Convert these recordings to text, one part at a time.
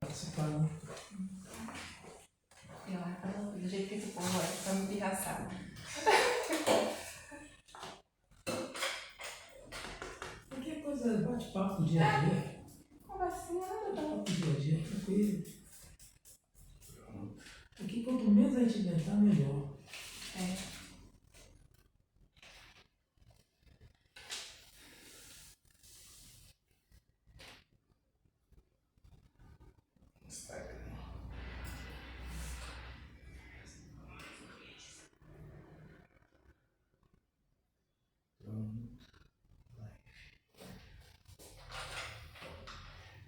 Participar. Do jeito que esse povo é, tá muito engraçado. Qualquer coisa, bate-papo dia a dia. Conversinha, Bate-papo dia a dia, tranquilo. Aqui, quanto menos a gente inventar, melhor. É.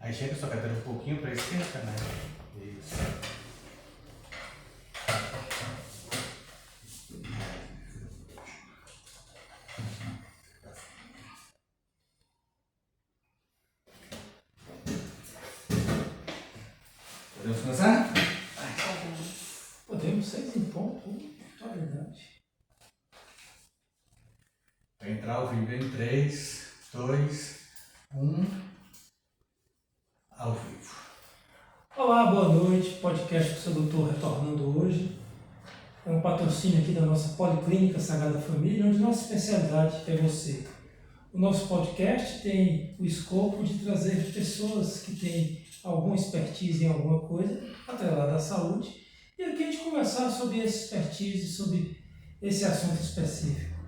Aí chega sua cadeira um pouquinho para a esquerda, né? Isso. Podemos começar? Podemos, 6 em ponto, é verdade. Para entrar ao vivo em 3, 2, 1. Ao vivo. Olá, boa noite. Podcast com o seu doutor retornando hoje. É um patrocínio aqui da nossa Policlínica Sagrada Família, onde nossa especialidade é você. O nosso podcast tem o escopo de trazer pessoas que têm alguma expertise em alguma coisa, atrelada à saúde, e aqui a gente conversar sobre essa expertise, sobre esse assunto específico.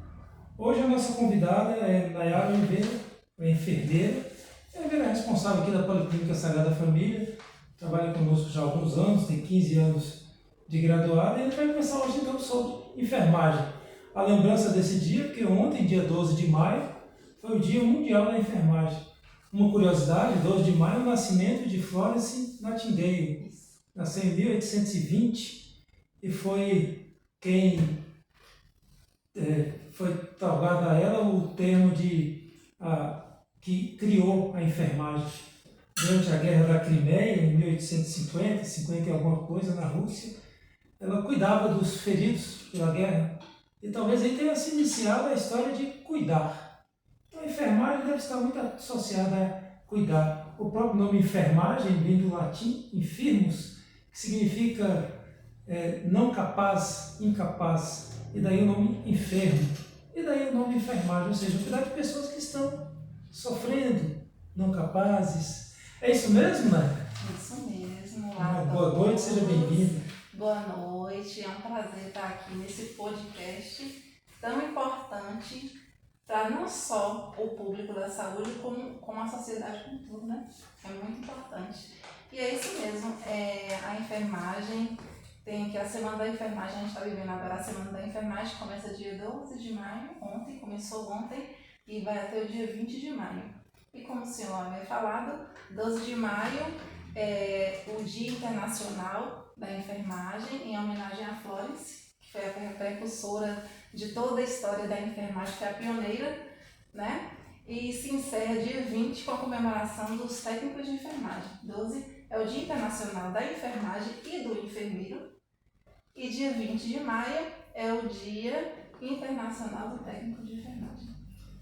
Hoje a nossa convidada é Nayara Oliveira, é enfermeira. Ela é responsável aqui da Policlínica Sagrada Família, trabalha conosco já há alguns anos, tem 15 anos de graduada, e a gente vai conversar hoje então sobre enfermagem. A lembrança desse dia, porque ontem, dia 12 de maio, foi o Dia Mundial da Enfermagem. Uma curiosidade, 12 de maio é o nascimento de Florence Nightingale. Nasceu em 1820 e foi quem foi otorgado a ela o termo que criou a enfermagem. Durante a Guerra da Crimeia, em 1850, 50 e alguma coisa, na Rússia, ela cuidava dos feridos pela guerra. E talvez aí tenha se iniciado a história de cuidar. Então a enfermagem deve estar muito associada a cuidar. O próprio nome enfermagem vem do latim infirmus, que significa não capaz, incapaz. E daí o nome enfermo. E daí o nome enfermagem, ou seja, cuidar de pessoas que estão sofrendo, não capazes. É isso mesmo, né? Isso mesmo. Boa noite, seja bem-vinda. Boa noite, é um prazer estar aqui nesse podcast tão importante para não só o público da saúde, como a sociedade como tudo, né? É muito importante. E é isso mesmo, a enfermagem, tem aqui a Semana da Enfermagem, a gente está vivendo agora a Semana da Enfermagem, começa dia 12 de maio, começou ontem, e vai até o dia 20 de maio. E como o senhor havia falado, 12 de maio é o Dia Internacional da Enfermagem, em homenagem a Florence, que foi a precursora de toda a história da enfermagem, que é a pioneira, né? E se encerra dia 20 com a comemoração dos técnicos de enfermagem. 12 é o Dia Internacional da Enfermagem e do Enfermeiro. E dia 20 de maio é o Dia Internacional do Técnico de Enfermagem.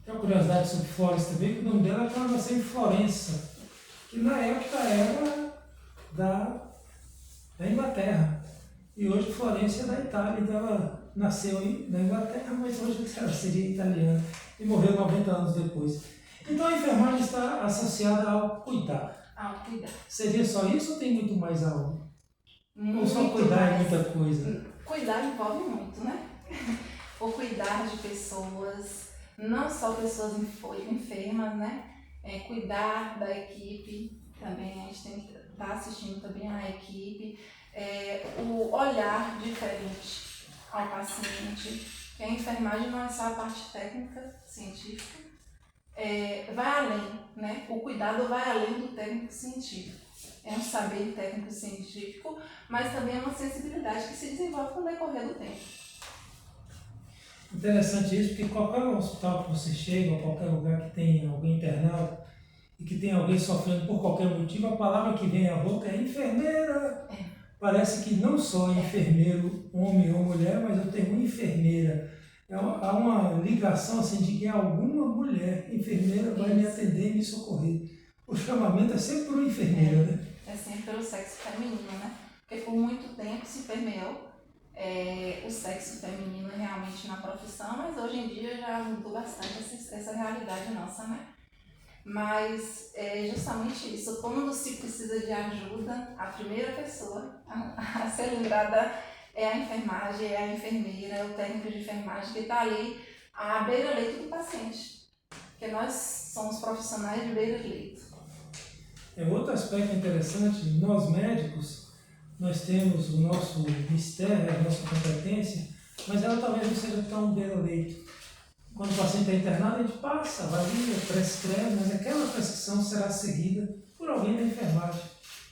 Tem uma curiosidade sobre Florence também, que o nome dela ela nasceu em Florença, que na época era da Inglaterra. E hoje Florença é da Itália, então ela nasceu na Inglaterra, mas hoje ela seria italiana e morreu 90 anos depois. Então a enfermagem está associada ao cuidar. Ao cuidar. Seria só isso ou tem muito mais algo? Ou só Muito cuidar mais. é muita coisa? Cuidar envolve muito, né? O cuidar de pessoas, não só pessoas enfermas, né? Cuidar da equipe, também a gente tem que estar assistindo também a equipe. O olhar diferente ao paciente, que a enfermagem não é só a parte técnica, científica, vai além, né? O cuidado vai além do técnico científico. É um saber técnico científico, mas também é uma sensibilidade que se desenvolve com o decorrer do tempo. Interessante isso, porque qualquer hospital que você chega, ou qualquer lugar que tem alguém internado e que tem alguém sofrendo por qualquer motivo, a palavra que vem à boca é enfermeira. Parece que não só enfermeiro, homem ou mulher, mas eu tenho enfermeira. Há uma ligação assim de que alguma mulher enfermeira vai me atender e me socorrer. O chamamento é sempre por uma enfermeira, né? é sempre pelo sexo feminino, né? Porque por muito tempo se permeou o sexo feminino realmente na profissão, mas hoje em dia já mudou bastante essa realidade nossa, né? Mas é justamente isso, quando se precisa de ajuda, a primeira pessoa a ser lembrada é a enfermagem, é a enfermeira, é o técnico de enfermagem que está ali à beira-leito do paciente, porque nós somos profissionais de beira-leito. Outro aspecto interessante, nós médicos, nós temos o nosso mistério, a nossa competência, mas ela talvez não seja tão beira-leito. Quando o paciente é internado, a gente passa, avalia, prescreve, mas aquela prescrição será seguida por alguém da enfermagem.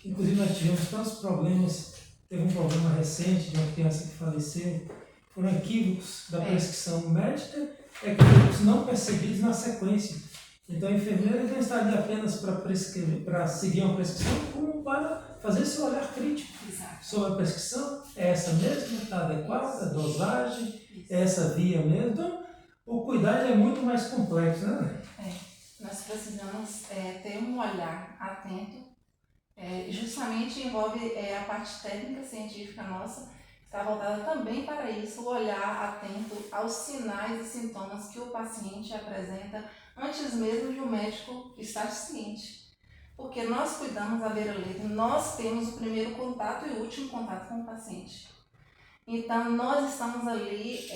Inclusive, nós tivemos tantos problemas, teve um problema recente de uma criança que faleceu, foram equívocos da prescrição médica, equívocos não percebidos na sequência. Então, a enfermeira não está ali apenas para seguir uma prescrição, como para fazer seu olhar crítico sobre a prescrição. É essa mesmo? Está adequada? A dosagem? É essa via mesmo? Então, o cuidado é muito mais complexo, né? Nós precisamos ter um olhar atento, justamente envolve a parte técnica científica nossa, está voltada também para isso, o olhar atento aos sinais e sintomas que o paciente apresenta antes mesmo de o médico estar ciente. Porque nós cuidamos da beira-leito, nós temos o primeiro contato e o último contato com o paciente. Então, nós estamos ali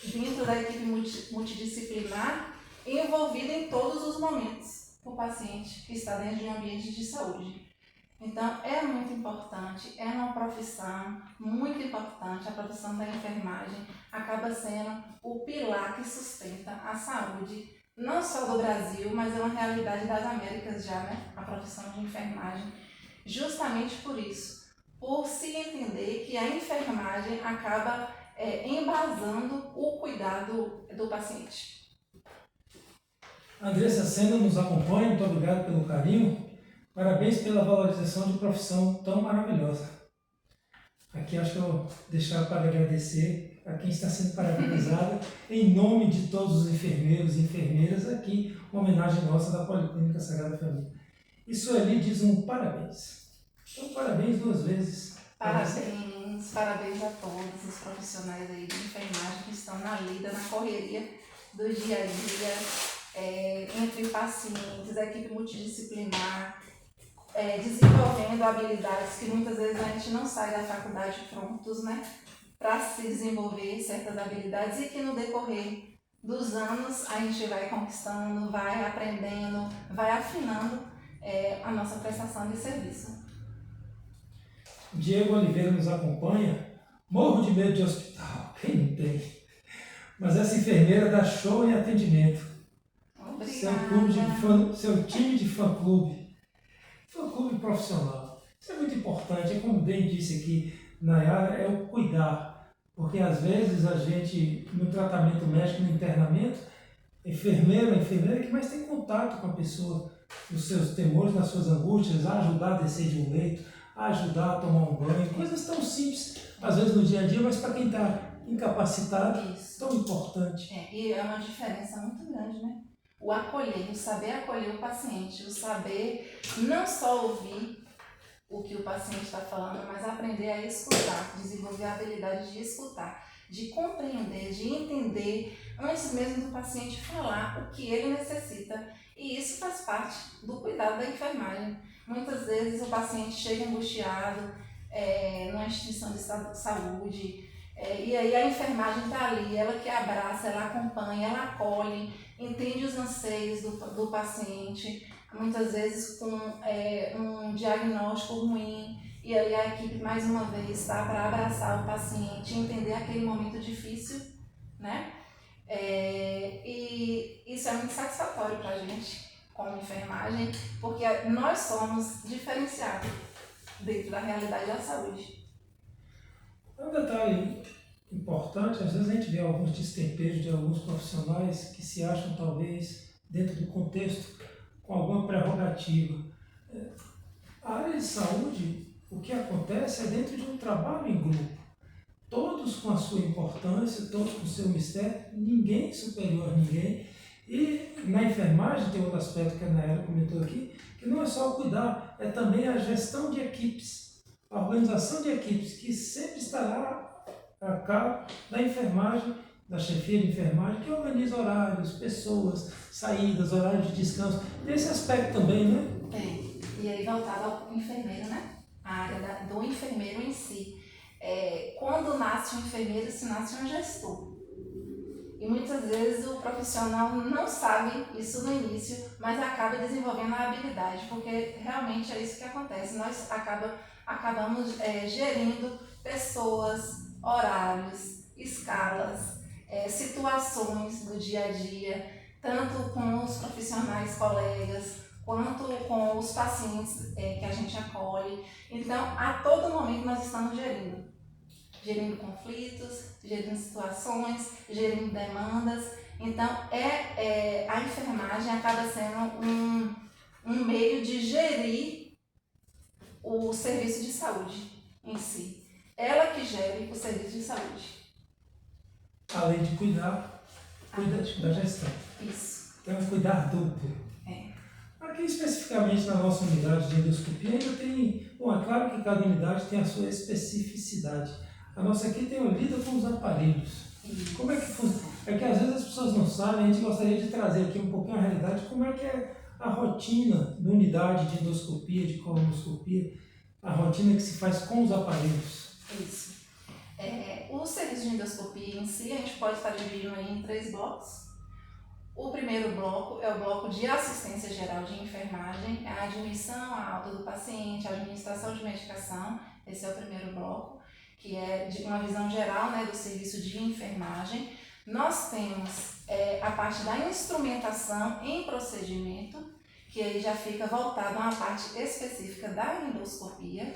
dentro da equipe multidisciplinar, envolvida em todos os momentos com o paciente que está dentro de um ambiente de saúde. Então, é muito importante, é uma profissão muito importante, a profissão da enfermagem acaba sendo o pilar que sustenta a saúde, não só do Brasil, mas é uma realidade das Américas já, né? A profissão de enfermagem, justamente por isso. Por se entender que a enfermagem acaba embasando o cuidado do paciente. Andressa Sena nos acompanha, muito obrigado pelo carinho, parabéns pela valorização de profissão tão maravilhosa. Aqui acho que eu vou deixar para agradecer a quem está sendo parabenizado, em nome de todos os enfermeiros e enfermeiras, aqui, uma homenagem nossa da Policlínica Sagrada Família. E Sueli diz um parabéns. Então, parabéns 2 vezes. Parabéns a todos os profissionais aí de enfermagem que estão na lida, na correria do dia a dia, entre pacientes, a equipe multidisciplinar, desenvolvendo habilidades que muitas vezes a gente não sai da faculdade prontos, né, para se desenvolver certas habilidades e que no decorrer dos anos a gente vai conquistando, vai aprendendo, vai afinando a nossa prestação de serviço. Diego Oliveira nos acompanha. Morro de medo de hospital, quem não tem? Mas essa enfermeira dá show em atendimento. Obrigada. Seu time de fã-clube profissional. Isso é muito importante, é como o Den disse aqui, Nayara, é o cuidar. Porque às vezes a gente, no tratamento médico, no internamento, enfermeira que mais tem contato com a pessoa, nos seus temores, nas suas angústias, a ajudar a descer de um leito, a ajudar a tomar um banho, coisas tão simples, às vezes no dia a dia, mas para quem está incapacitado, tão importante. E é uma diferença muito grande, né? O acolher, o saber acolher o paciente, o saber não só ouvir o que o paciente está falando, mas aprender a escutar, desenvolver a habilidade de escutar, de compreender, de entender, antes mesmo do paciente falar o que ele necessita. E isso faz parte do cuidado da enfermagem. Muitas vezes o paciente chega angustiado numa instituição de saúde, e aí a enfermagem está ali, ela que abraça, ela acompanha, ela acolhe, entende os anseios do paciente, muitas vezes com um diagnóstico ruim, e aí a equipe mais uma vez está para abraçar o paciente, entender aquele momento difícil, né? E isso é muito satisfatório para a gente, como enfermagem, porque nós somos diferenciados dentro da realidade da saúde. Um detalhe importante, às vezes a gente vê alguns destempeiros de alguns profissionais que se acham talvez dentro do contexto com alguma prerrogativa. A área de saúde, o que acontece é dentro de um trabalho em grupo. Todos com a sua importância, todos com o seu mistério, ninguém superior a ninguém. E na enfermagem tem outro aspecto que a Nayara comentou aqui, que não é só o cuidar, é também a gestão de equipes, a organização de equipes, que sempre estará a cargo da enfermagem, da chefia de enfermagem, que organiza horários, pessoas, saídas, horários de descanso. Esse aspecto também, né? Tem. E aí voltado ao enfermeiro, né? A área do enfermeiro em si. Quando nasce um enfermeiro, se nasce um gestor. E muitas vezes o profissional não sabe isso no início, mas acaba desenvolvendo a habilidade, porque realmente é isso que acontece. Nós acabamos gerindo pessoas, horários, escalas, situações do dia a dia, tanto com os profissionais colegas, quanto com os pacientes que a gente acolhe. Então, a todo momento nós estamos gerindo conflitos, gerindo situações, gerindo demandas. Então, a enfermagem acaba sendo um meio de gerir o serviço de saúde em si. Ela que gere o serviço de saúde. Além de cuidar da gestão. Isso. Tem um cuidar duplo. Aqui especificamente na nossa unidade de endoscopia ainda tem, bom, é claro que cada unidade tem a sua especificidade. A nossa aqui tem lida com os aparelhos. Como é que funciona? É que às vezes as pessoas não sabem, a gente gostaria de trazer aqui um pouquinho a realidade, como é que é a rotina da unidade de endoscopia, de colonoscopia, a rotina que se faz com os aparelhos. Isso. O serviço de endoscopia em si, a gente pode estar dividindo aí em 3 blocos. O primeiro bloco é o bloco de assistência geral de enfermagem, a admissão, a alta do paciente, a administração de medicação. Esse é o primeiro bloco, que é de uma visão geral, né, do serviço de enfermagem. Nós temos a parte da instrumentação em procedimento, que aí já fica voltado a uma parte específica da endoscopia,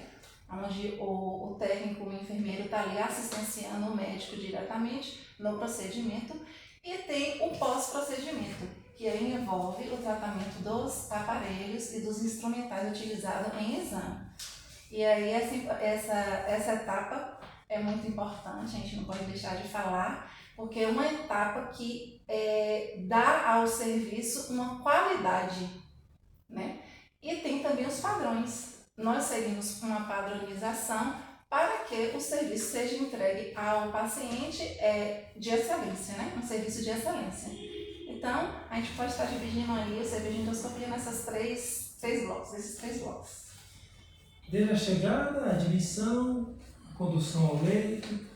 onde o técnico, o enfermeiro está ali assistenciando o médico diretamente no procedimento. E tem o pós-procedimento, que aí envolve o tratamento dos aparelhos e dos instrumentais utilizados em exame. E aí essa etapa é muito importante, a gente não pode deixar de falar, porque é uma etapa que dá ao serviço uma qualidade, né? E tem também os padrões. Nós seguimos uma padronização para que o serviço seja entregue ao paciente de excelência, né? Um serviço de excelência. Então, a gente pode estar dividindo aí o serviço de endoscopia nesses três blocos. Desde a chegada, a admissão, a condução ao leito,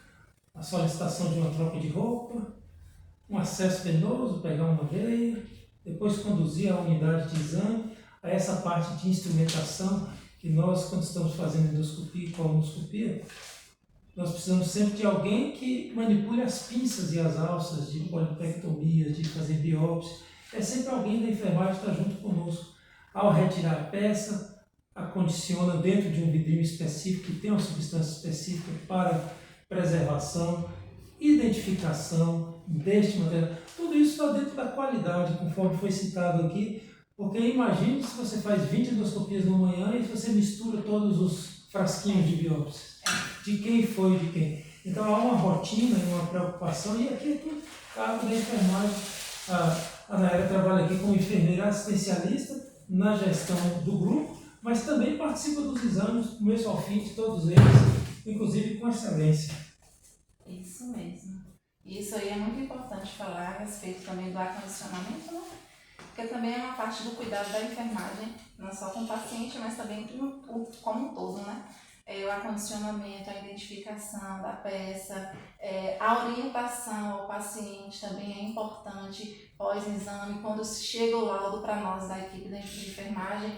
a solicitação de uma troca de roupa, um acesso venoso, pegar uma veia, depois conduzir a unidade de exame, a essa parte de instrumentação, que nós, quando estamos fazendo endoscopia e colonoscopia, nós precisamos sempre de alguém que manipule as pinças e as alças de polipectomia, de fazer biópsia. É sempre alguém da enfermagem que está junto conosco. Ao retirar a peça, acondiciona dentro de um vidrinho específico, que tem uma substância específica para preservação, identificação deste material. Tudo isso está dentro da qualidade, conforme foi citado aqui. Porque imagine se você faz 20 endoscopias no manhã e você mistura todos os frasquinhos de biópsias. De quem foi, de quem. Então há uma rotina e uma preocupação, e aqui é tudo cabe da enfermagem. A Nayara trabalha aqui como enfermeira assistencialista na gestão do grupo, mas também participa dos exames, do começo ao fim, de todos eles, inclusive com excelência. Isso mesmo. E isso aí é muito importante falar a respeito também do acondicionamento, né? Porque também é uma parte do cuidado da enfermagem, não só com o paciente, mas também como um todo, né? O acondicionamento, a identificação da peça, a orientação ao paciente também é importante pós-exame. Quando chega o laudo para nós da equipe de enfermagem,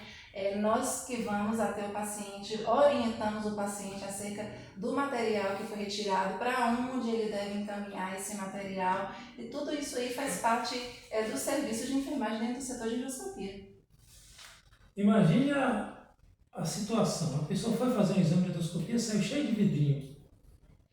nós que vamos até o paciente, orientamos o paciente acerca do material que foi retirado, para onde ele deve encaminhar esse material, e tudo isso aí faz parte do serviço de enfermagem dentro do setor de endoscopia. Imagine a situação, a pessoa foi fazer um exame de endoscopia, saiu cheio de vidrinho,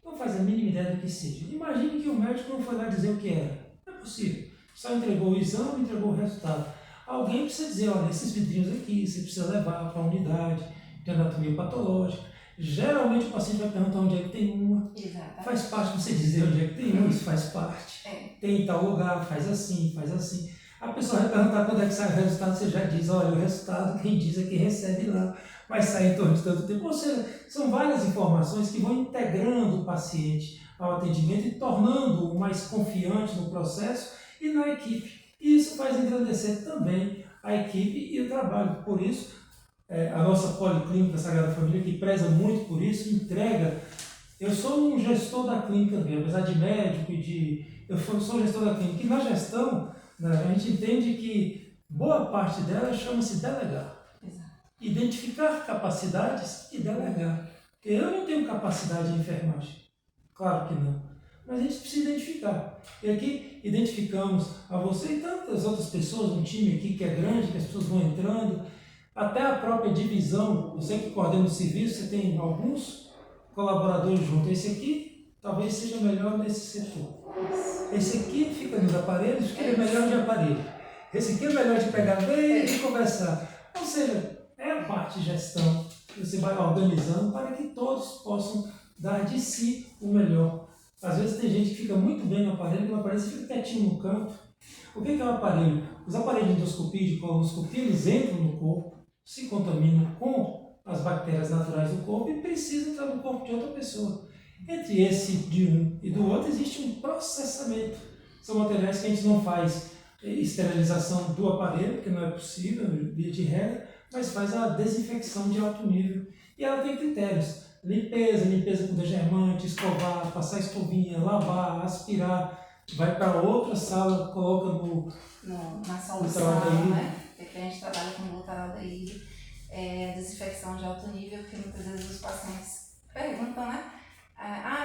não faz a mínima ideia do que seja. Imagine que o médico não foi lá dizer o que era, não é possível, só entregou o exame, entregou o resultado. Alguém precisa dizer, olha, esses vidrinhos aqui, você precisa levar para a unidade de anatomia patológica. Geralmente o paciente vai perguntar onde é que tem uma. Exatamente. Faz parte você dizer onde é que tem uma, isso faz parte. É. Tem em tal lugar, faz assim, faz assim. A pessoa vai perguntar quando é que sai o resultado, você já diz, olha, o resultado quem diz é quem recebe lá, vai sair em torno de tanto tempo. Ou seja, são várias informações que vão integrando o paciente ao atendimento e tornando-o mais confiante no processo e na equipe. E isso faz engrandecer também a equipe e o trabalho. Por isso, a nossa Policlínica Sagrada Família, que preza muito por isso, entrega. Eu sou um gestor da clínica, apesar de médico eu sou gestor da clínica. E na gestão, né, a gente entende que boa parte dela chama-se delegar. Exato. Identificar capacidades e delegar. Porque eu não tenho capacidade em enfermagem. Claro que não. Mas a gente precisa identificar. E aqui identificamos a você e tantas outras pessoas, um time aqui que é grande, que as pessoas vão entrando, até a própria divisão, você que coordena o serviço, você tem alguns colaboradores junto. Esse aqui talvez seja melhor nesse setor. Esse aqui fica nos aparelhos, porque ele é melhor de aparelho. Esse aqui é melhor de pegar bem e conversar. Ou seja, é a parte de gestão que você vai organizando para que todos possam dar de si o melhor. Às vezes tem gente que fica muito bem no aparelho, e o aparelho fica quietinho no canto. O que é o aparelho? Os aparelhos de endoscopia e de colonoscopia, eles entram no corpo, se contaminam com as bactérias naturais do corpo e precisam estar no corpo de outra pessoa. Entre esse de um e do outro existe um processamento. São materiais que a gente não faz esterilização do aparelho, porque não é possível, via de regra, mas faz a desinfecção de alto nível. E ela tem critérios. Limpeza com degermante, escovar, passar escovinha, lavar, aspirar. Vai para outra sala, coloca na solução, né? Porque a gente trabalha com glutaraldeído, desinfecção de alto nível, que muitas vezes os pacientes perguntam, né?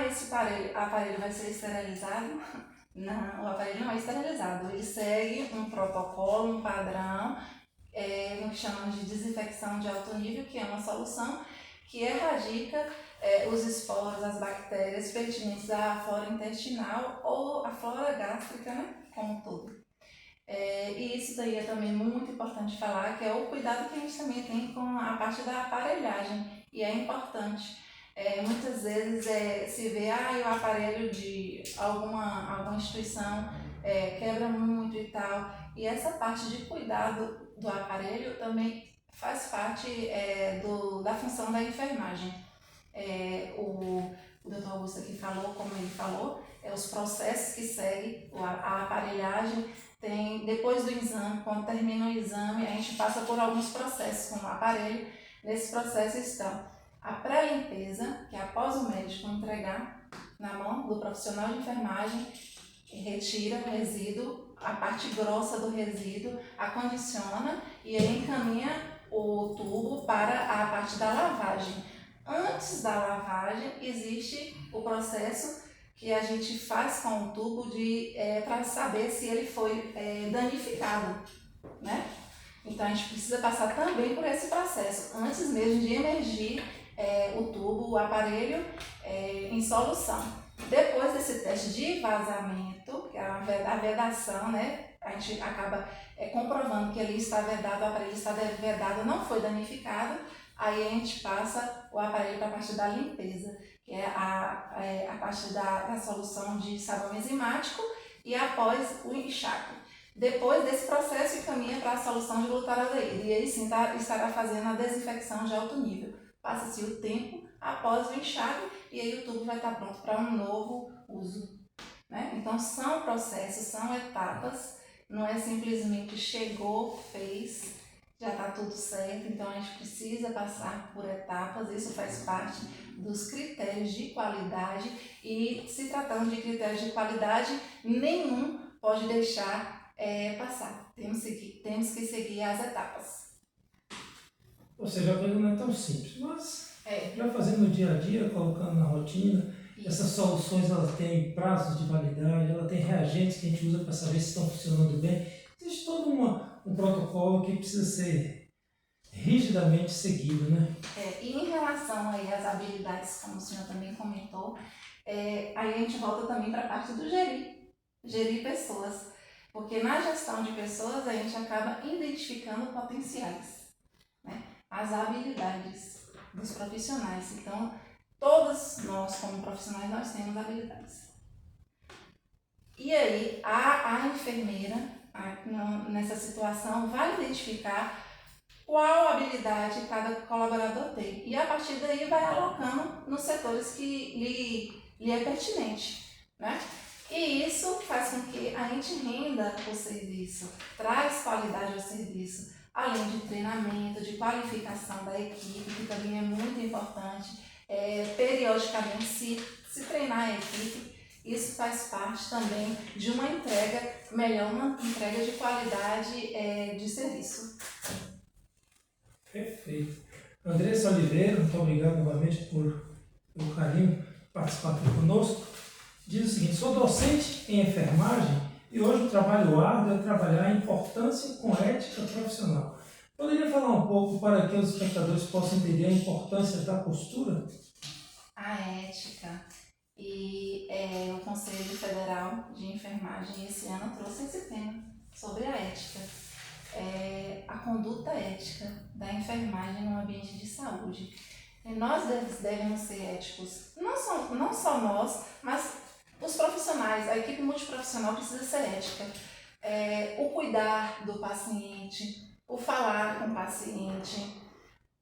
Esse aparelho vai ser esterilizado? Não, o aparelho não é esterilizado. Ele segue um protocolo, um padrão, no que chamamos de desinfecção de alto nível, que é uma solução que erradica os esporos, as bactérias pertinentes à flora intestinal ou à flora gástrica, né, como um todo. E isso daí é também muito importante falar, que é o cuidado que a gente também tem com a parte da aparelhagem, e é importante. Muitas vezes se vê o aparelho de alguma instituição quebra muito e tal, e essa parte de cuidado do aparelho também faz parte da função da enfermagem. O Dr. Augusto aqui falou, como ele falou, os processos que seguem a aparelhagem. Depois do exame, quando termina o exame, a gente passa por alguns processos com o aparelho. Nesse processo estão a pré-limpeza, que é após o médico entregar na mão do profissional de enfermagem, retira o resíduo, a parte grossa do resíduo, acondiciona e aí encaminha o tubo para a parte da lavagem. Antes da lavagem, existe o processo que a gente faz com o tubo para saber se ele foi danificado, né? Então a gente precisa passar também por esse processo, antes mesmo de emergir o tubo, o aparelho em solução. Depois desse teste de vazamento, que é a vedação, né? A gente acaba comprovando que ali está vedado, o aparelho está vedado, não foi danificado, aí a gente passa o aparelho para a parte da limpeza, que é a parte da solução de sabão enzimático e após o enxágue. Depois desse processo, caminha para a solução de glutaraldeído e aí sim estará fazendo a desinfecção de alto nível. Passa-se o tempo após o enxágue e aí o tubo vai estar pronto para um novo uso, né? Então são processos, são etapas, não é simplesmente chegou, fez, já está tudo certo. Então a gente precisa passar por etapas, isso faz parte dos critérios de qualidade e se tratando de critérios de qualidade, nenhum pode deixar passar. Temos que seguir as etapas. Ou seja, a coisa não é tão simples, mas já fazendo no dia a dia, colocando na rotina, essas soluções elas têm prazos de validade, ela tem reagentes que a gente usa para saber se estão funcionando bem. Existe todo um protocolo que precisa ser rigidamente seguido, né? E em relação aí às habilidades, como o senhor também comentou, aí a gente volta também para a parte do gerir pessoas, porque na gestão de pessoas a gente acaba identificando potenciais, né? As habilidades dos profissionais. Então, todos nós como profissionais, nós temos habilidades. E aí, a enfermeira, nessa situação, vai identificar qual habilidade cada colaborador tem. E a partir daí vai alocando nos setores que lhe é pertinente, né? E isso faz com que a gente renda o serviço, traz qualidade ao serviço, além de treinamento, de qualificação da equipe, que também é muito importante, periodicamente se treinar a equipe. Isso faz parte também de uma entrega melhor, uma entrega de qualidade de serviço. Perfeito. Andressa Oliveira, muito obrigado novamente pelo carinho de participar aqui conosco. Diz o seguinte: sou docente em enfermagem e hoje o trabalho árduo é trabalhar a importância com ética profissional. Poderia falar um pouco para que os espectadores possam entender a importância da postura? A ética. E o Conselho Federal de Enfermagem esse ano trouxe esse tema sobre a ética. A conduta ética da enfermagem no ambiente de saúde. E nós devemos ser éticos, não só nós, mas os profissionais, a equipe multiprofissional precisa ser ética. O cuidar do paciente, o falar com o paciente,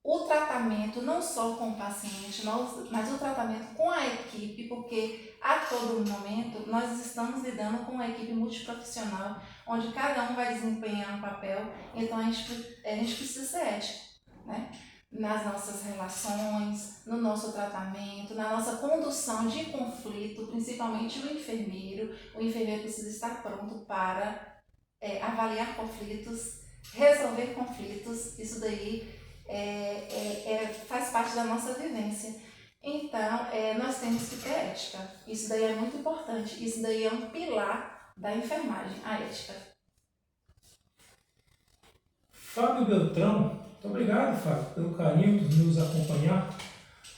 o tratamento não só com o paciente, mas o tratamento com a equipe, porque a todo momento nós estamos lidando com uma equipe multiprofissional, onde cada um vai desempenhar um papel, então a gente precisa ser ético, né? Nas nossas relações, no nosso tratamento, na nossa condução de conflito, principalmente o enfermeiro. O enfermeiro precisa estar pronto para avaliar conflitos, resolver conflitos, isso daí faz parte da nossa vivência. Então, nós temos que ter ética. Isso daí é muito importante. Isso daí é um pilar da enfermagem, a ética. Fábio Beltrão, muito obrigado, Fábio, pelo carinho de nos acompanhar.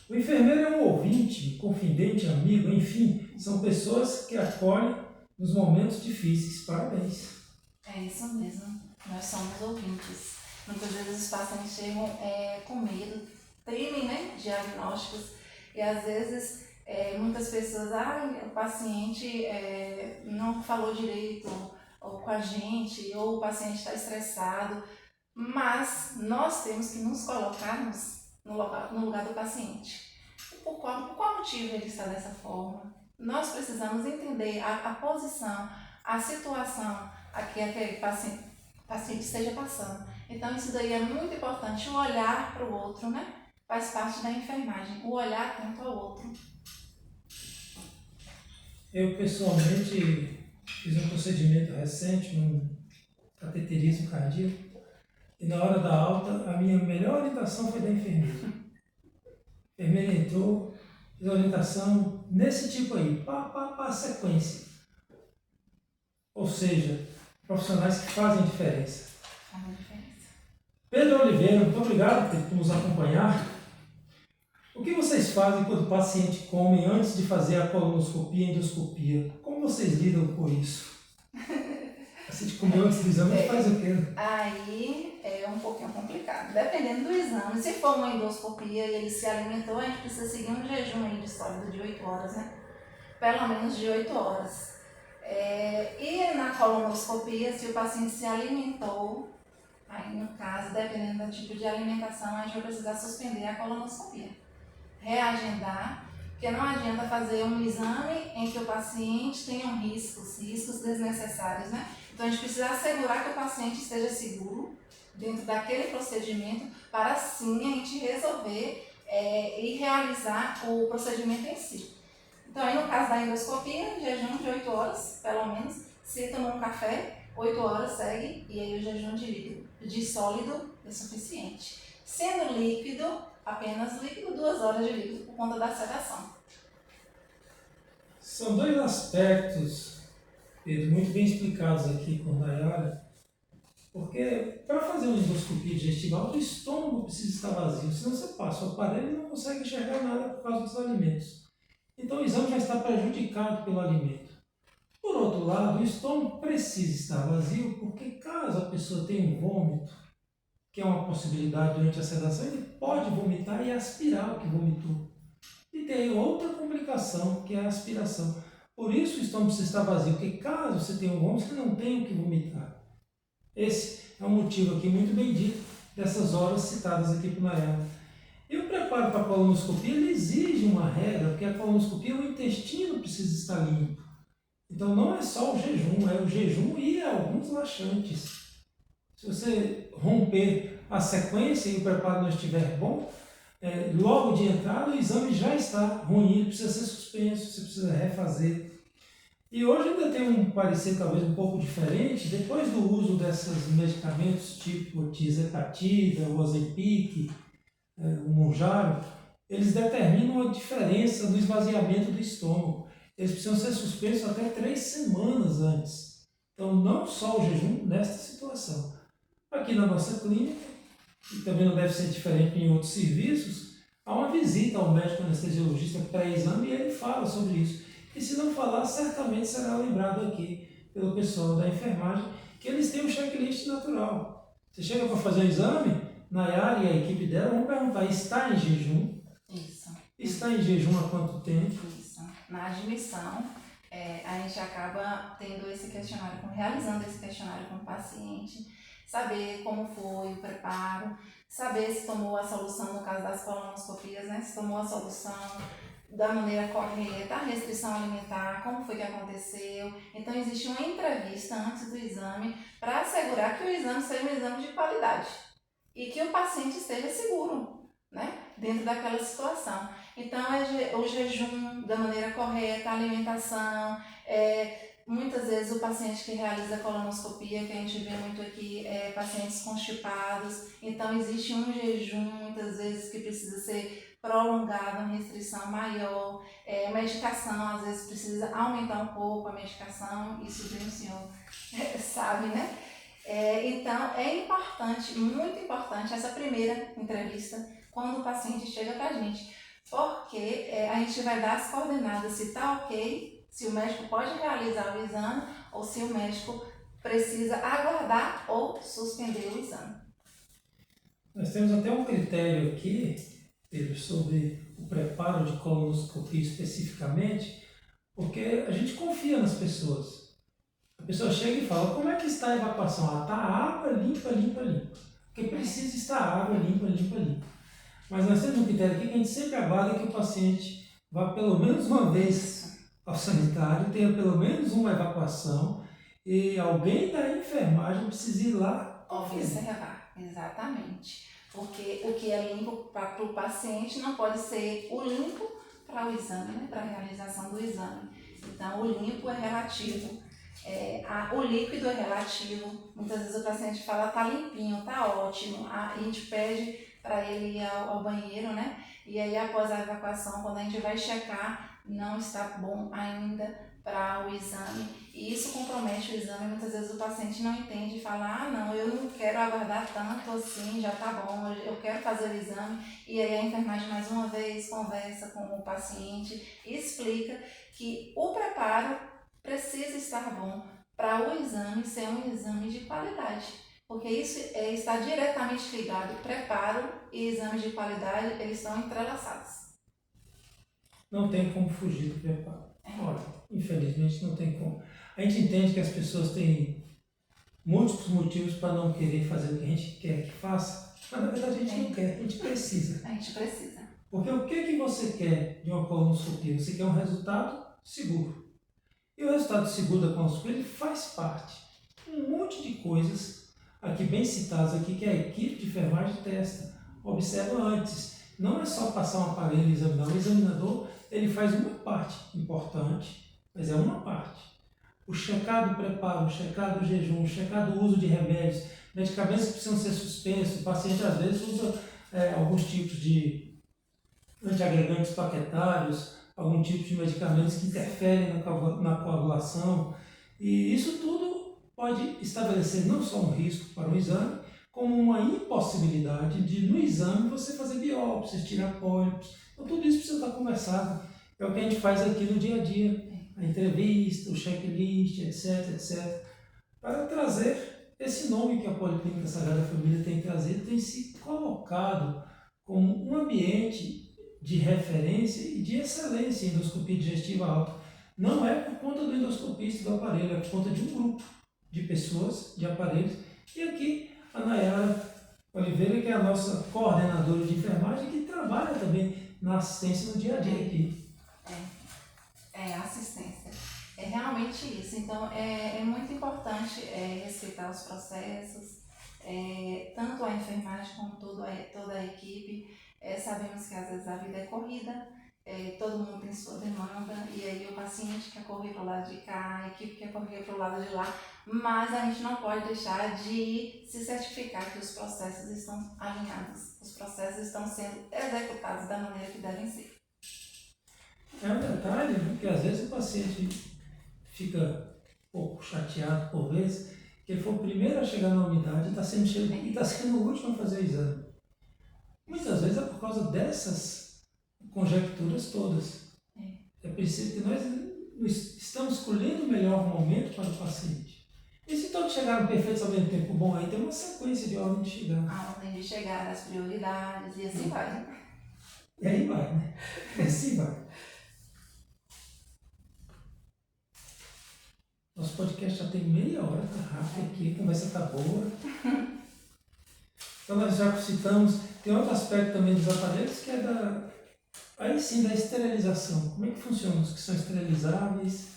O enfermeiro é um ouvinte, confidente, amigo, enfim, são pessoas que acolhem nos momentos difíceis. Parabéns. É isso mesmo. Nós somos ouvintes. Muitas vezes os pacientes chegam com medo, temem, né, diagnósticos, e às vezes muitas pessoas, o paciente não falou direito ou com a gente, ou o paciente está estressado, mas nós temos que nos colocarmos no lugar do paciente. Por qual motivo ele está dessa forma? Nós precisamos entender a posição, a situação a que aquele paciente esteja passando. Então isso daí é muito importante, o olhar para o outro, né? Faz parte da enfermagem, o olhar atento ao outro. Eu pessoalmente fiz um procedimento recente, um cateterismo cardíaco, e na hora da alta a minha melhor orientação foi da enfermeira. A enfermeira entrou, fez a orientação nesse tipo aí, sequência. Ou seja, profissionais que fazem diferença. Faz a diferença. Pedro Oliveira, muito obrigado por nos acompanhar. O que vocês fazem quando o paciente come antes de fazer a colonoscopia e endoscopia? Como vocês lidam com isso? O paciente comeu antes do exame, faz o quê? Aí é um pouquinho complicado, dependendo do exame. Se for uma endoscopia e ele se alimentou, a gente precisa seguir um jejum aí de sólido de 8 horas, né? Pelo menos de 8 horas. E na colonoscopia, se o paciente se alimentou, aí no caso, dependendo do tipo de alimentação, a gente vai precisar suspender a colonoscopia. Reagendar, porque não adianta fazer um exame em que o paciente tenha riscos desnecessários, né? Então a gente precisa assegurar que o paciente esteja seguro dentro daquele procedimento para sim a gente resolver e realizar o procedimento em si. Então aí no caso da endoscopia, jejum de 8 horas, pelo menos, se tomou um café, 8 horas segue e aí o jejum de líquido. De sólido é suficiente. Sendo líquido, apenas líquido, 2 horas de líquido por conta da sedação. São dois aspectos, Pedro, muito bem explicados aqui por Nayara, porque para fazer uma endoscopia digestiva, o estômago precisa estar vazio, senão você passa o aparelho e não consegue enxergar nada por causa dos alimentos. Então o exame já está prejudicado pelo alimento. Por outro lado, o estômago precisa estar vazio, porque caso a pessoa tenha um vômito, que é uma possibilidade durante a sedação, ele pode vomitar e aspirar o que vomitou. E tem outra complicação, que é a aspiração. Por isso o estômago precisa estar vazio, porque caso você tenha um vômito, você não tem o que vomitar. Esse é um motivo aqui muito bem dito dessas horas citadas aqui por Nayara. E o preparo para a colonoscopia ele exige uma regra, porque a colonoscopia, o intestino precisa estar limpo. Então não é só o jejum e alguns laxantes. Se você romper a sequência e o preparo não estiver bom, logo de entrada o exame já está ruim, ele precisa ser suspenso, você precisa refazer. E hoje ainda tem um parecer talvez um pouco diferente, depois do uso desses medicamentos tipo tirzepatida, o Ozempic, o Mounjaro, eles determinam a diferença no esvaziamento do estômago. Eles precisam ser suspensos até 3 semanas antes. Então não só o jejum nesta situação. Aqui na nossa clínica, e também não deve ser diferente em outros serviços, há uma visita ao médico anestesiologista pré-exame e ele fala sobre isso. E se não falar, certamente será lembrado aqui pelo pessoal da enfermagem que eles têm um checklist natural. Você chega para fazer o exame, Nayara e a equipe dela vão perguntar, está em jejum? Isso. Está em jejum há quanto tempo? Isso. Na admissão, a gente acaba tendo esse questionário, realizando esse questionário com o paciente, saber como foi o preparo, saber se tomou a solução, no caso das colonoscopias, né? Se tomou a solução da maneira correta, a restrição alimentar, como foi que aconteceu. Então existe uma entrevista antes do exame para assegurar que o exame seja um exame de qualidade e que o paciente esteja seguro, né, dentro daquela situação. Então o jejum da maneira correta, a alimentação, muitas vezes o paciente que realiza colonoscopia, que a gente vê muito aqui, pacientes constipados, então existe um jejum muitas vezes que precisa ser prolongado, uma restrição maior, medicação, às vezes precisa aumentar um pouco a medicação, isso bem o senhor sabe, né? Então é importante, muito importante essa primeira entrevista quando o paciente chega para a gente, porque a gente vai dar as coordenadas se está ok, se o médico pode realizar o exame ou se o médico precisa aguardar ou suspender o exame. Nós temos até um critério aqui, Pedro, sobre o preparo de colonoscopia especificamente, porque a gente confia nas pessoas. A pessoa chega e fala, como é que está a evacuação? Está água limpa, limpa, limpa. Porque precisa estar água limpa, limpa, limpa. Mas nós temos um critério aqui que a gente sempre aguarda que o paciente vá pelo menos uma vez ao sanitário, tenha pelo menos uma evacuação e alguém da enfermagem precisa ir lá observar. Exatamente. Porque o que é limpo para o paciente não pode ser o limpo para o exame, né? Para a realização do exame. Então, o limpo é relativo. O líquido é relativo. Muitas vezes o paciente fala, tá limpinho, tá ótimo. A gente pede para ele ir ao banheiro, né? E aí, após a evacuação, quando a gente vai checar, não está bom ainda para o exame. E isso compromete o exame. Muitas vezes o paciente não entende e fala, não, eu não quero aguardar tanto assim, já tá bom, eu quero fazer o exame. E aí a enfermagem mais uma vez conversa com o paciente e explica que o preparo precisa estar bom para o exame ser um exame de qualidade. Porque isso está diretamente ligado. Preparo e exame de qualidade, eles estão entrelaçados. Não tem como fugir do preparo. Olha, infelizmente não tem como. A gente entende que as pessoas têm múltiplos motivos para não querer fazer o que a gente quer que faça, mas na verdade a gente não quer, a gente precisa. A gente precisa. Porque o que você quer de uma colonoscopia? Você quer um resultado seguro. E o resultado seguro da colonoscopia ele faz parte de um monte de coisas, aqui bem citadas aqui, que a equipe de enfermagem testa, observa antes. Não é só passar um aparelho e examinar. O examinador ele faz uma parte importante, mas é uma parte. O checar do preparo, o checar do jejum, o checar do uso de remédios, medicamentos que precisam ser suspensos. O paciente às vezes usa alguns tipos de antiagregantes plaquetários, algum tipo de medicamentos que interferem na coagulação. E isso tudo pode estabelecer não só um risco para o exame, como uma impossibilidade de, no exame, você fazer biópsias, tirar pólipos. Então, tudo isso precisa estar conversado. É o que a gente faz aqui no dia a dia, a entrevista, o checklist, etc, etc. Para trazer esse nome que a Policlínica Sagrada Família tem trazido, tem se colocado como um ambiente de referência e de excelência em endoscopia digestiva alta. Não é por conta do endoscopista do aparelho, é por conta de um grupo de pessoas, de aparelhos, E aqui a Nayara Oliveira, que é a nossa coordenadora de enfermagem, que trabalha também na assistência no dia a dia aqui. Assistência. É realmente isso. Então, é muito importante respeitar os processos, tanto a enfermagem como toda a equipe. Sabemos que às vezes a vida é corrida, todo mundo tem sua demanda, e aí o paciente quer correr para o lado de cá, a equipe quer correr para o lado de lá, mas a gente não pode deixar de se certificar que os processos estão alinhados, os processos estão sendo executados da maneira que devem ser. É um detalhe, né, que às vezes o paciente fica um pouco chateado por vezes, que ele foi o primeiro a chegar na unidade e está sendo o último a fazer o exame. Muitas vezes é por causa dessas conjecturas todas. É preciso que nós estamos escolhendo o melhor momento para o paciente. E se todos chegaram perfeitos ao mesmo tempo, bom, aí tem uma sequência de ordem de chegada. A ordem de chegada, as prioridades, e assim vai, né? E aí vai, né? E assim vai. Nosso podcast já tem meia hora, tá rápido aqui, a conversa tá boa. Então nós já citamos, tem outro aspecto também dos aparelhos que é da esterilização. Como é que funciona os que são esterilizáveis?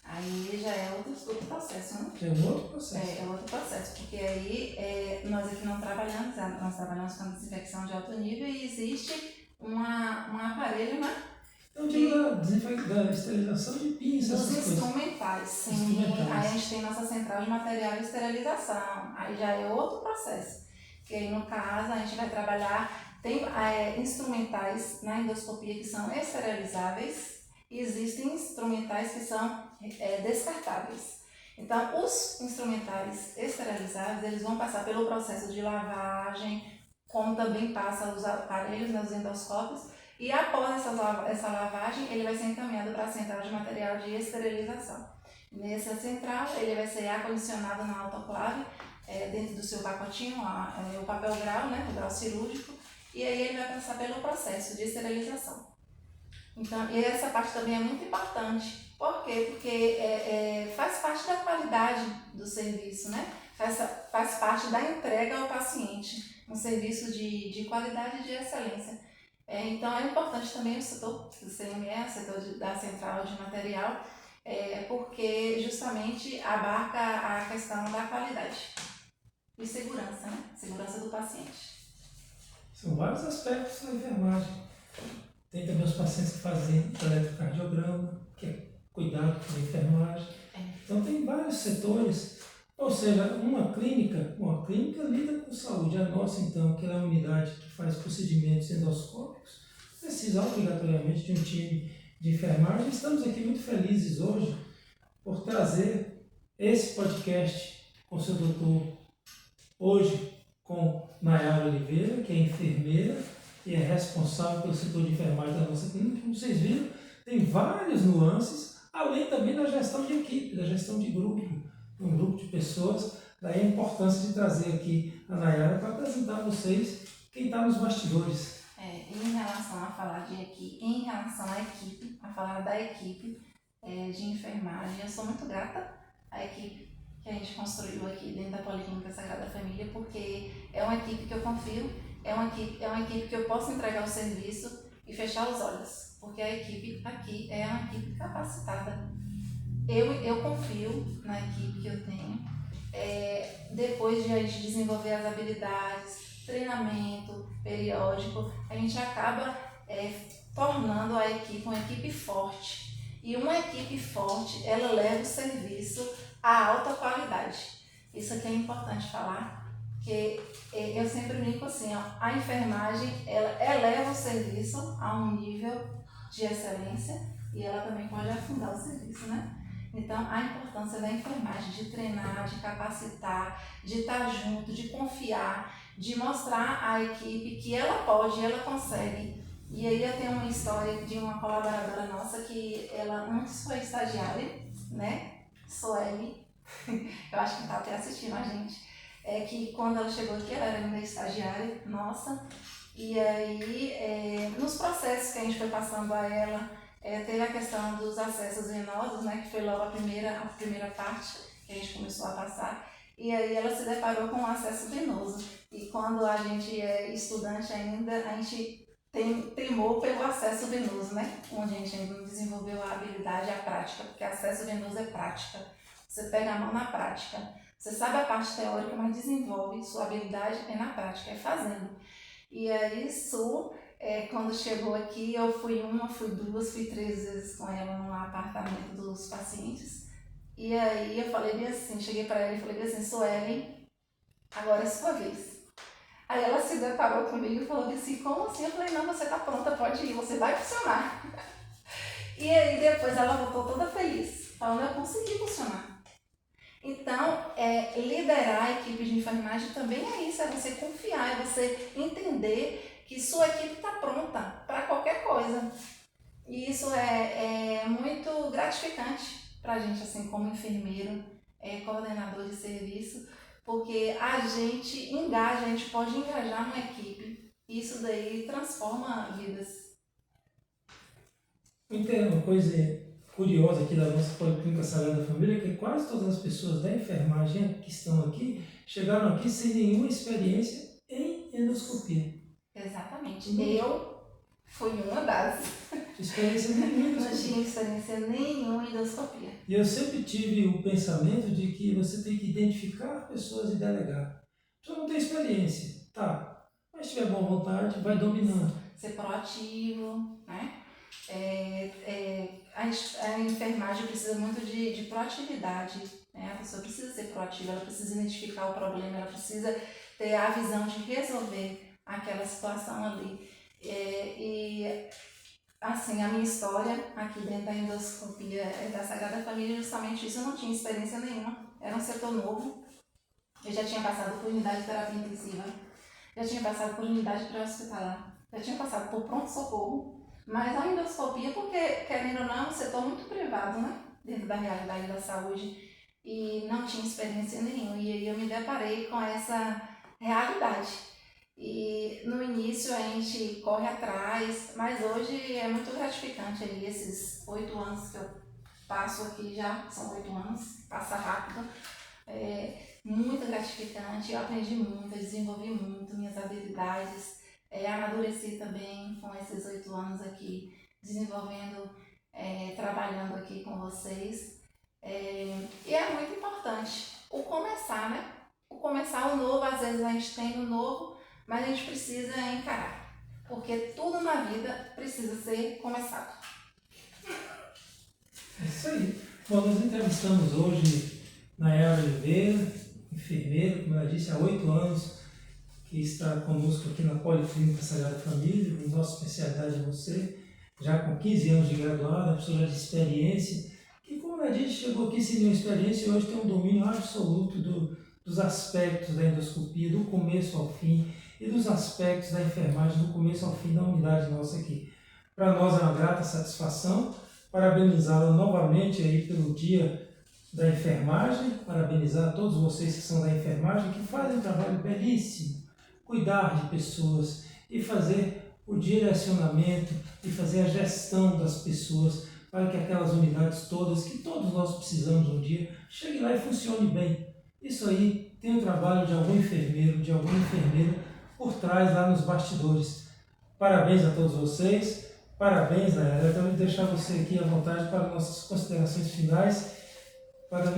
Aí já é outro processo, né? Já é um outro processo. É outro processo, porque aí nós aqui não trabalhamos, nós trabalhamos com desinfecção de alto nível e existe um aparelho, né? Eu digo da esterilização de pinças, Dos essas coisas. instrumentais, sim. Instrumentais. Aí a gente tem nossa central de material de esterilização, aí já é outro processo. Que aí no caso a gente vai trabalhar, tem instrumentais na endoscopia que são esterilizáveis e existem instrumentais que são descartáveis. Então os instrumentais esterilizáveis, eles vão passar pelo processo de lavagem, como também passa os aparelhos, os endoscópios, e após essa lavagem, ele vai ser encaminhado para a central de material de esterilização. Nessa central, ele vai ser acondicionado na autoclave, dentro do seu pacotinho, o papel grau, né, o grau cirúrgico, e aí ele vai passar pelo processo de esterilização. Então, e essa parte também é muito importante. Por quê? Porque faz parte da qualidade do serviço, né? Faz parte da entrega ao paciente, um serviço de qualidade e de excelência. Então é importante também o setor do CME, o setor da central de material, porque justamente abarca a questão da qualidade e segurança, né? Segurança do paciente. São vários aspectos da enfermagem. Tem também os pacientes que fazem eletrocardiograma, que é cuidado com a enfermagem. Então tem vários setores. Ou seja, uma clínica lida com saúde. A nossa, então, que é a unidade que faz procedimentos endoscópicos, precisa obrigatoriamente de um time de enfermagem. Estamos aqui muito felizes hoje por trazer esse podcast com o seu doutor, hoje com Nayara Oliveira, que é enfermeira e é responsável pelo setor de enfermagem da nossa clínica. Como vocês viram, tem várias nuances, além também da gestão de equipe, da gestão de grupo, um grupo de pessoas. Daí a importância de trazer aqui a Nayara para apresentar a vocês quem está nos bastidores. Em relação a falar em relação à equipe, a falar da equipe de enfermagem, eu sou muito grata à equipe que a gente construiu aqui dentro da Policlínica Sagrada Família, porque é uma equipe que eu confio, é uma equipe que eu posso entregar o serviço e fechar os olhos, porque a equipe aqui é uma equipe capacitada. Eu confio na equipe que eu tenho. Depois de a gente desenvolver as habilidades, treinamento periódico, a gente acaba tornando a equipe uma equipe forte. E uma equipe forte, ela leva o serviço a alta qualidade. Isso aqui é importante falar, que eu sempre brinco assim, a enfermagem, ela eleva o serviço a um nível de excelência e ela também pode afundar o serviço, né? Então, a importância da enfermagem, de treinar, de capacitar, de estar junto, de confiar, de mostrar à equipe que ela pode, ela consegue. E aí eu tenho uma história de uma colaboradora nossa que ela antes foi estagiária, né? Soeli, eu acho que está até assistindo a gente, que quando ela chegou aqui, ela era ainda estagiária, nossa, e aí nos processos que a gente foi passando a ela, teve a questão dos acessos venosos, né, que foi logo a primeira parte que a gente começou a passar, E aí ela se deparou com um acesso venoso. E quando a gente é estudante ainda, a gente tem primor pelo acesso venoso, né? Onde a gente ainda não desenvolveu a habilidade e a prática, porque acesso venoso é prática. Você pega a mão na prática. Você sabe a parte teórica, mas desenvolve sua habilidade é na prática, é fazendo. E aí, quando chegou aqui, eu fui uma, fui duas, fui 3 vezes com ela no apartamento dos pacientes. E aí eu falei bem assim, cheguei para ela e falei bem assim, Suelen, agora é sua vez. Aí ela se deparou comigo e falou assim, como assim? Eu falei, não, você tá pronta, pode ir, você vai funcionar. E aí depois ela voltou toda feliz, falando, eu consegui funcionar. Então, liderar a equipe de enfermagem também é isso, é você confiar, é você entender que sua equipe está pronta para qualquer coisa. E isso é muito gratificante para a gente, assim, como enfermeiro, coordenador de serviço, porque a gente engaja, a gente pode engajar uma equipe. Isso daí transforma vidas. Então, uma coisa curiosa aqui da nossa Policlínica Sagrada Família é que quase todas as pessoas da enfermagem que estão aqui chegaram aqui sem nenhuma experiência em endoscopia. Exatamente. Eu fui uma das. Experiência nenhuma em Não endoscopia. tinha experiência nenhuma em endoscopia. E eu sempre tive o pensamento de que você tem que identificar pessoas e delegar. A pessoa não tem experiência, tá, mas se tiver boa vontade, vai dominando. Ser proativo, né? A enfermagem precisa muito de proatividade, né? A pessoa precisa ser proativa, ela precisa identificar o problema, ela precisa ter a visão de resolver aquela situação ali. Assim, a minha história aqui dentro da endoscopia da Sagrada Família é justamente isso. Eu não tinha experiência nenhuma, era um setor novo. Eu já tinha passado por unidade de terapia intensiva, já tinha passado por unidade pré-hospitalar, já tinha passado por pronto-socorro, mas a endoscopia, porque, querendo ou não, é um setor muito privado, né? Dentro da realidade da saúde, e não tinha experiência nenhuma. E aí eu me deparei com essa realidade. E no início a gente corre atrás, mas hoje é muito gratificante aí, esses 8 anos que eu passo aqui já, são 8 anos, passa rápido, muito gratificante, eu aprendi muito, eu desenvolvi muito minhas habilidades, amadureci também com esses 8 anos aqui, desenvolvendo, trabalhando aqui com vocês, e é muito importante o começar, né? O começar o novo, às vezes a gente tem o novo, mas a gente precisa encarar, porque tudo na vida precisa ser começado. É isso aí. Bom, nós entrevistamos hoje Nayara Oliveira, enfermeira, como ela disse, há 8 anos, que está conosco aqui na Policlínica Sagrada Família. A nossa especialidade é você, já com 15 anos de graduada, professora de experiência, que, como ela disse, chegou aqui sem nenhuma experiência e hoje tem um domínio absoluto dos aspectos da endoscopia, do começo ao fim, e dos aspectos da enfermagem, do começo ao fim da unidade nossa aqui. Para nós é uma grata satisfação parabenizá-la novamente aí pelo Dia da Enfermagem, parabenizar a todos vocês que são da enfermagem, que fazem um trabalho belíssimo, cuidar de pessoas e fazer o direcionamento e fazer a gestão das pessoas para que aquelas unidades todas, que todos nós precisamos um dia, chegue lá e funcione bem. Isso aí tem o trabalho de algum enfermeiro, de alguma enfermeira por trás lá nos bastidores. Parabéns a todos vocês. Parabéns, Nayara. Eu quero deixar você aqui à vontade para nossas considerações finais, para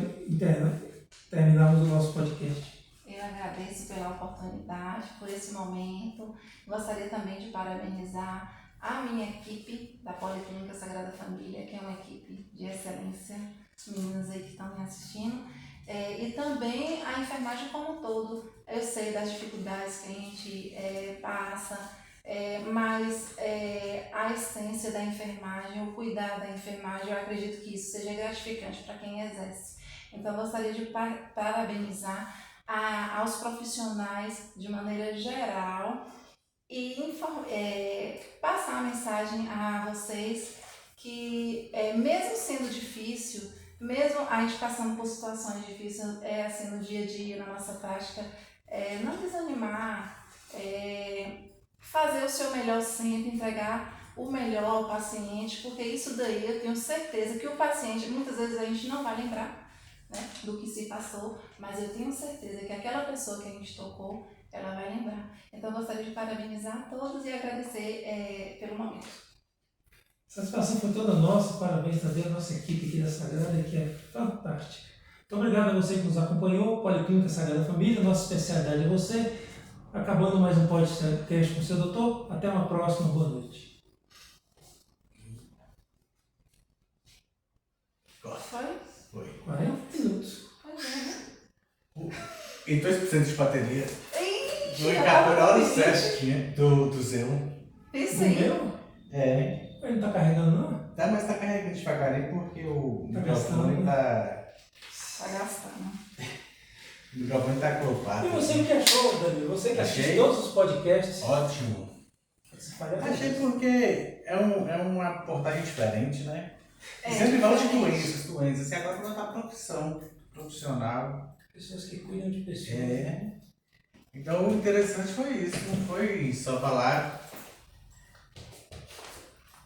terminarmos o nosso podcast. Eu agradeço pela oportunidade, por esse momento. Gostaria também de parabenizar a minha equipe da Policlínica Sagrada Família, que é uma equipe de excelência, os meninos aí que estão me assistindo, e também a enfermagem como um todo. Eu sei das dificuldades que a gente passa, mas a essência da enfermagem, o cuidar da enfermagem, eu acredito que isso seja gratificante para quem exerce. Então, eu gostaria de parabenizar aos profissionais de maneira geral e passar a mensagem a vocês que, mesmo sendo difícil, mesmo a gente passando por situações difíceis assim, no dia a dia, na nossa prática, não desanimar, fazer o seu melhor sempre, entregar o melhor ao paciente, porque isso daí eu tenho certeza que o paciente, muitas vezes a gente não vai lembrar, né, do que se passou, mas eu tenho certeza que aquela pessoa que a gente tocou, ela vai lembrar. Então, eu gostaria de parabenizar a todos e agradecer pelo momento. A satisfação foi toda nossa, parabéns também à nossa equipe aqui da Sagrada, que é fantástica. Muito obrigado a você que nos acompanhou, Policlínica Sagrada Família, nossa especialidade é você. Acabando mais um podcast com o seu doutor, até uma próxima, boa noite. Foi? 40 minutos. Pois é, né? E 2% de bateria. Ixi, Foi já 14 tava horas feliz. 7 tinha do seu. Isso O aí. meu? É. Ele não tá carregando, não? Tá, mas tá carregando devagarinho porque o Tá microfone gastando, tá. Tá gastando. O microfone tá clopado. E você o que achou, Danilo? Você que assiste Achei. todos os podcasts. Ótimo. Você faria Achei porque é uma abordagem diferente, né? É, Sempre fala de diferente. doenças. E agora vai dar profissional. pessoas que cuidam de pessoas. É. Então o interessante foi isso. Não foi só falar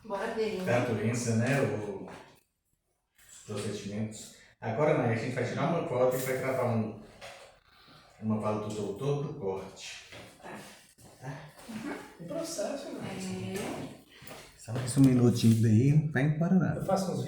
Bora ver, da né? doença, né? Os procedimentos. Agora, né, a gente vai tirar uma foto e vai gravar uma fala do doutor pro corte. Um processo, né? É. Só mais um minutinho daí, não vai embora nada. Eu faço uns